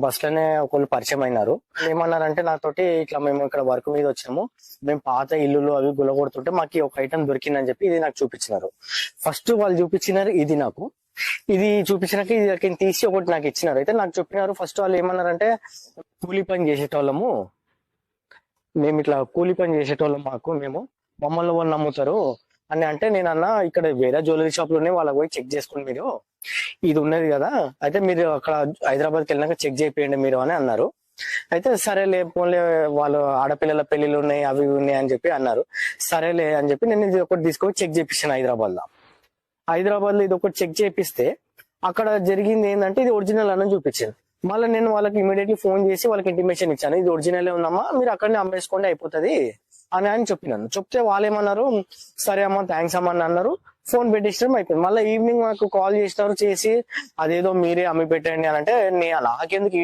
Bus లోనే ఒకళ్ళు పరిచయం అయినారు. ఏమన్నారంటే నాతోటి, ఇట్లా మేము ఇక్కడ వర్క్ మీద వచ్చాము, మేము పాత ఇల్లులు అవి గులగొడుతుంటే మాకు ఒక ఐటమ్ దొరికిందని చెప్పి ఇది నాకు చూపించినారు. ఫస్ట్ వాళ్ళు చూపించినారు ఇది నాకు, ఇది చూపించినాక ఇది తీసి ఒకటి నాకు ఇచ్చినారు. అయితే నాకు చెప్పినారు ఫస్ట్ వాళ్ళు ఏమన్నారంటే, కూలీ పని చేసేటోళ్ళము మేము, ఇట్లా కూలీ పని చేసేటోళ్ళం, మేము మమ్మల్ని వాళ్ళు నమ్ముతారు అని అంటే, నేను అన్నా ఇక్కడ వేరే జ్యువెలరీ షాప్ లోనే వాళ్ళకి పోయి చెక్ చేసుకోండి, మీరు ఇది ఉన్నది కదా, అయితే మీరు అక్కడ హైదరాబాద్కి వెళ్ళినాక చెక్ చేయండి మీరు అని అన్నారు. అయితే సరేలే పోన్లే, వాళ్ళు ఆడపిల్లల పెళ్లిళ్ళు ఉన్నాయి అవి ఉన్నాయి అని చెప్పి అన్నారు. సరేలే అని చెప్పి నేను ఇది ఒకటి తీసుకొని చెక్ చేయించాను హైదరాబాద్ లో ఇది ఒకటి చెక్ చేపిస్తే అక్కడ జరిగింది ఏంటంటే ఇది ఒరిజినల్ అని చూపించింది. మళ్ళీ నేను వాళ్ళకి ఇమీడియట్లీ ఫోన్ చేసి వాళ్ళకి ఇంటిమేషన్ ఇచ్చాను, ఇది ఒరిజినల్ ఉందమ్మా, మీరు అక్కడనే అమ్మేసుకోండి అయిపోతుంది అని చెప్పినాను. చెప్తే వాళ్ళు ఏమన్నారు, సరే అమ్మా థ్యాంక్స్ అమ్మా అని అన్నారు. ఫోన్ పెట్టేసడం అయిపోయింది. మళ్ళీ ఈవినింగ్ మాకు కాల్ చేసినారు, చేసి అదేదో మీరే అమ్మి పెట్టండి అని అంటే, నాకెందుకు ఈ